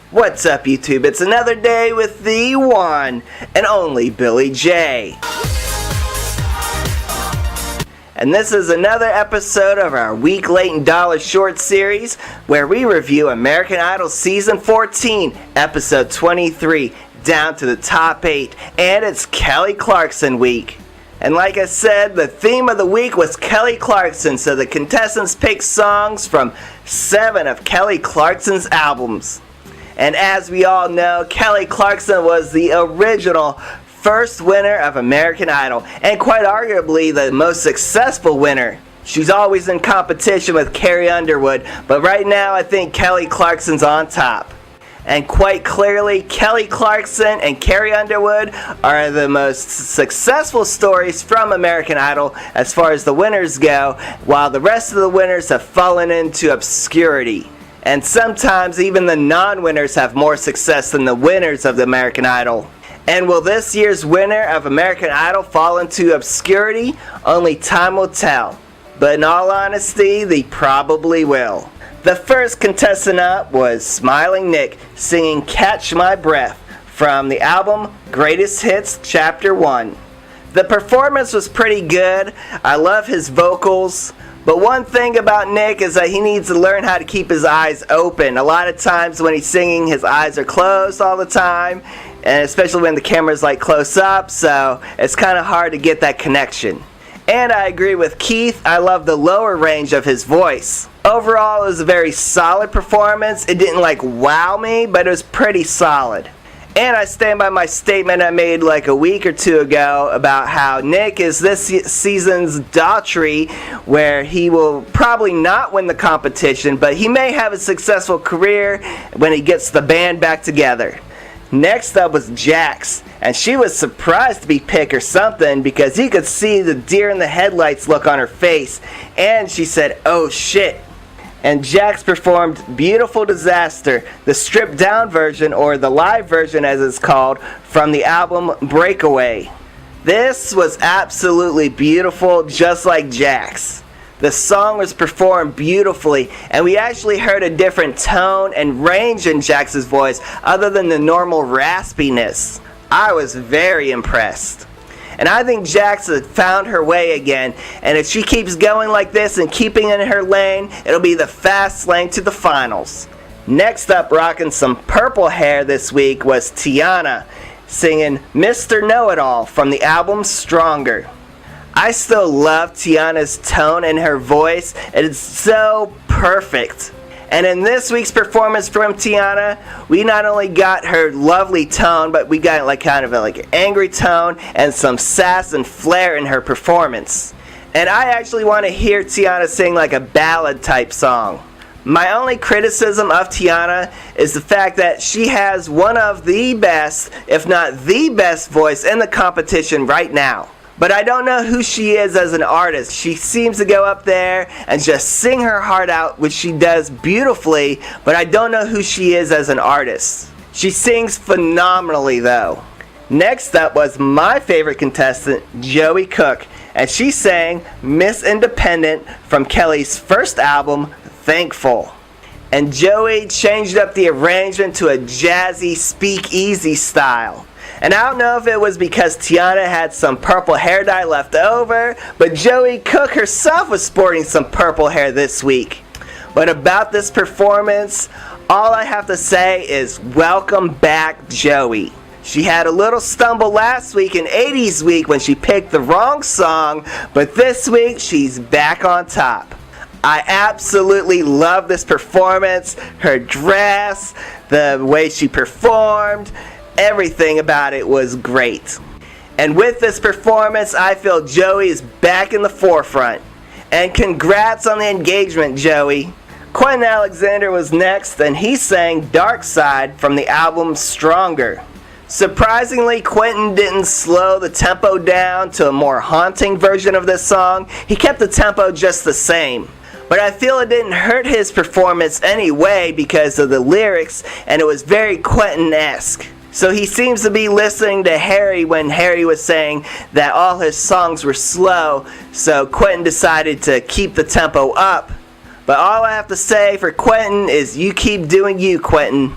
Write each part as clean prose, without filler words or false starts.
What's up, YouTube? It's another day with the one and only Billy J. And this is another episode of our Week Late and Dollar Short series where we review American Idol Season 14, Episode 23, down to the top 8, and it's Kelly Clarkson week. And like I said, the theme of the week was Kelly Clarkson, so the contestants picked songs from 7 of Kelly Clarkson's albums. And as we all know, Kelly Clarkson was the original first winner of American Idol, and quite arguably the most successful winner. She's always in competition with Carrie Underwood, but right now I think Kelly Clarkson's on top. And quite clearly, Kelly Clarkson and Carrie Underwood are the most successful stories from American Idol as far as the winners go, while the rest of the winners have fallen into obscurity. And sometimes even the non-winners have more success than the winners of the American Idol. And will this year's winner of American Idol fall into obscurity? Only time will tell. But in all honesty, they probably will. The first contestant up was Smiling Nick singing Catch My Breath from the album Greatest Hits Chapter 1. The performance was pretty good. I love his vocals. But one thing about Nick is that he needs to learn how to keep his eyes open. A lot of times when he's singing, his eyes are closed all the time, and especially when the camera's like close up, so it's kind of hard to get that connection. And I agree with Keith, I love the lower range of his voice. Overall, it was a very solid performance. It didn't like wow me, but it was pretty solid. And I stand by my statement I made like a week or two ago about how Nick is this season's Daughtry, where he will probably not win the competition, but he may have a successful career when he gets the band back together. Next up was Jax, and she was surprised to be picked or something because you could see the deer in the headlights look on her face, and she said, "Oh shit." And Jax performed Beautiful Disaster, the stripped down version, or the live version as it's called, from the album Breakaway. This was absolutely beautiful, just like Jax. The song was performed beautifully, and we actually heard a different tone and range in Jax's voice other than the normal raspiness. I was very impressed. And I think Jax has found her way again, and if she keeps going like this and keeping in her lane, it'll be the fast lane to the finals. Next up, rocking some purple hair this week was Tiana, singing Mr. Know-It-All from the album Stronger. I still love Tiana's tone and her voice. It is so perfect. And in this week's performance from Tiana, we not only got her lovely tone, but we got like kind of like an angry tone and some sass and flair in her performance. And I actually want to hear Tiana sing like a ballad type song. My only criticism of Tiana is the fact that she has one of the best, if not the best voice in the competition right now. But I don't know who she is as an artist. She seems to go up there and just sing her heart out, which she does beautifully, but I don't know who she is as an artist. She sings phenomenally though. Next up was my favorite contestant, Joey Cook, and she sang Miss Independent from Kelly's first album, Thankful. And Joey changed up the arrangement to a jazzy speakeasy style. And I don't know if it was because Tiana had some purple hair dye left over, but Joey Cook herself was sporting some purple hair this week. But about this performance, all I have to say is welcome back, Joey. She had a little stumble last week in 80s week when she picked the wrong song, but this week she's back on top. I absolutely love this performance, her dress, the way she performed. Everything about it was great. And with this performance, I feel Joey is back in the forefront. And congrats on the engagement, Joey. Quentin Alexander was next, and he sang Dark Side from the album Stronger. Surprisingly, Quentin didn't slow the tempo down to a more haunting version of this song. He kept the tempo just the same. But I feel it didn't hurt his performance anyway because of the lyrics, and it was very Quentin-esque. So he seems to be listening to Harry when Harry was saying that all his songs were slow, so Quentin decided to keep the tempo up. But all I have to say for Quentin is you keep doing you, Quentin.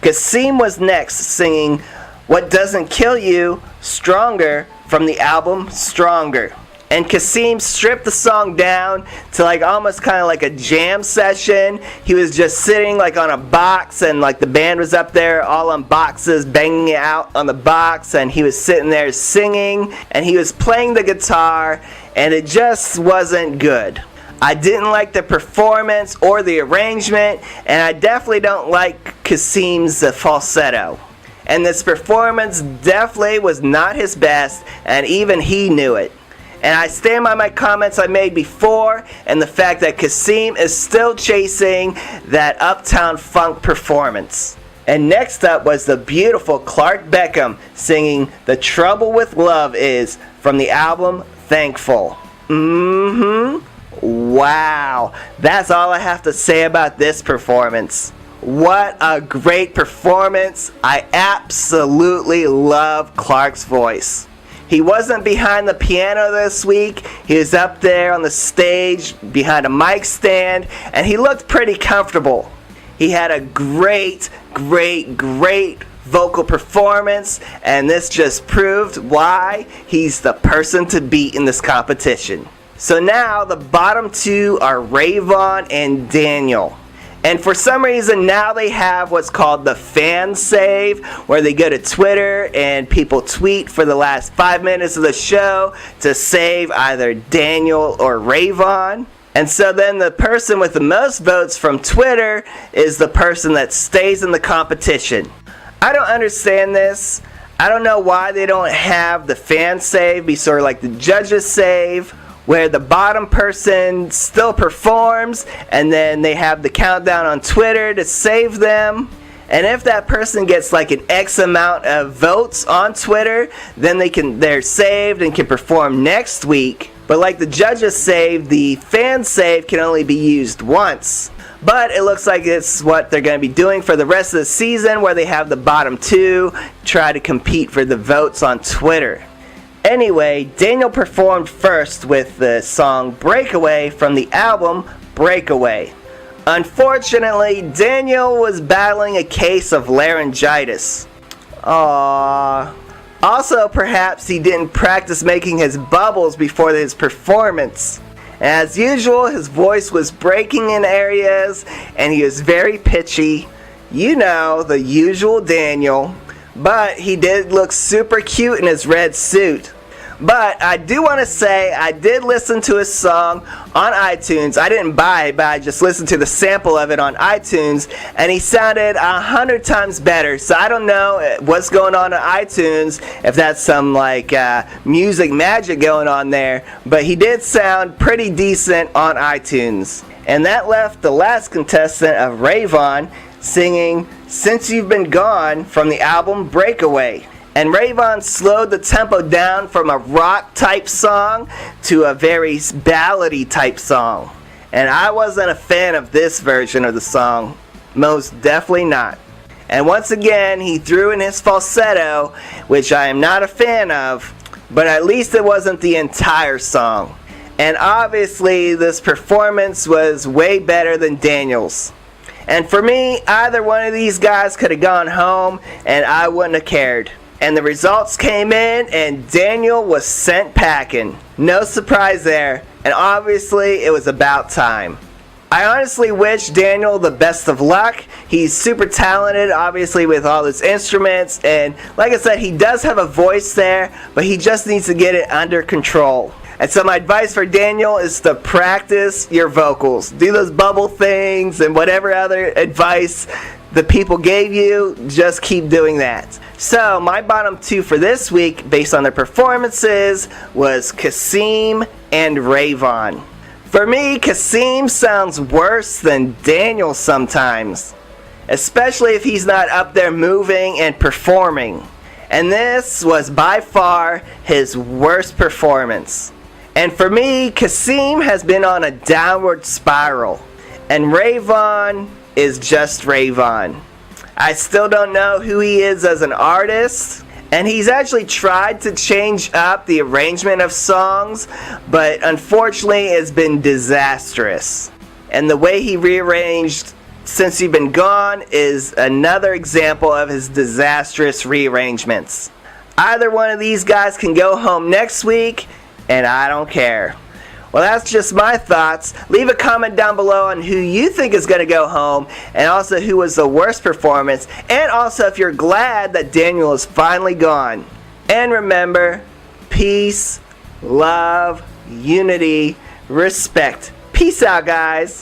Gasim was next, singing What Doesn't Kill You, Stronger, from the album Stronger. And Gasim stripped the song down to like almost kind of like a jam session. He was just sitting like on a box, and like the band was up there all on boxes, banging it out on the box, and he was sitting there singing, and he was playing the guitar, and it just wasn't good. I didn't like the performance or the arrangement, and I definitely don't like Gasim's falsetto. And this performance definitely was not his best, and even he knew it. And I stand by my comments I made before, and the fact that Gasim is still chasing that Uptown Funk performance. And next up was the beautiful Beckham singing The Trouble with Love Is, from the album Thankful. Wow, that's all I have to say about this performance. What a great performance. I absolutely love Clark's voice. He wasn't behind the piano this week. He was up there on the stage behind a mic stand, and he looked pretty comfortable. He had a great vocal performance, and this just proved why he's the person to beat in this competition. So now the bottom two are Rayvon and Daniel. And for some reason now they have what's called the fan save, where they go to Twitter and people tweet for the last 5 minutes of the show to save either Daniel or Rayvon. And so then the person with the most votes from Twitter is the person that stays in the competition. I don't understand this. I don't know why they don't have the fan save be sort of like the judges save, where the bottom person still performs and then they have the countdown on Twitter to save them. And if that person gets like an X amount of votes on Twitter, then they're saved and can perform next week. But like the judges save, the fan save can only be used once. But it looks like it's what they're going to be doing for the rest of the season, where they have the bottom two try to compete for the votes on Twitter. Anyway, Daniel performed first with the song Breakaway from the album Breakaway. Unfortunately, Daniel was battling a case of laryngitis. Aww. Also, perhaps he didn't practice making his bubbles before his performance. As usual, his voice was breaking in areas, and he was very pitchy. You know, the usual Daniel. But he did look super cute in his red suit. But I do want to say I did listen to his song on iTunes. I didn't buy it, but I just listened to the sample of it on iTunes, and he sounded 100 times better. So I don't know what's going on iTunes, if that's some like music magic going on there, but he did sound pretty decent on iTunes. And that left the last contestant of Rayvon singing Since You've Been Gone from the album Breakaway. And Rayvon slowed the tempo down from a rock type song to a very ballady type song. And I wasn't a fan of this version of the song. Most definitely not. And once again, he threw in his falsetto, which I am not a fan of, but at least it wasn't the entire song. And obviously, this performance was way better than Daniel's. And for me, either one of these guys could have gone home and I wouldn't have cared. And the results came in and Daniel was sent packing. No surprise there. And obviously it was about time. I honestly wish Daniel the best of luck. He's super talented, obviously, with all his instruments. And like I said, he does have a voice there, but he just needs to get it under control. And so my advice for Daniel is to practice your vocals. Do those bubble things and whatever other advice the people gave you, just keep doing that. So my bottom two for this week, based on their performances, was Gasim and Rayvon. For me, Gasim sounds worse than Daniel sometimes, especially if he's not up there moving and performing. And this was by far his worst performance. And for me, Gasim has been on a downward spiral, and Rayvon is just Rayvon. I still don't know who he is as an artist, and he's actually tried to change up the arrangement of songs, but unfortunately it's been disastrous. And the way he rearranged Since You've Been Gone is another example of his disastrous rearrangements. Either one of these guys can go home next week, and I don't care. Well, that's just my thoughts. Leave a comment down below on who you think is going to go home, and also who was the worst performance, and also if you're glad that Daniel is finally gone. And remember, peace, love, unity, respect. Peace out, guys.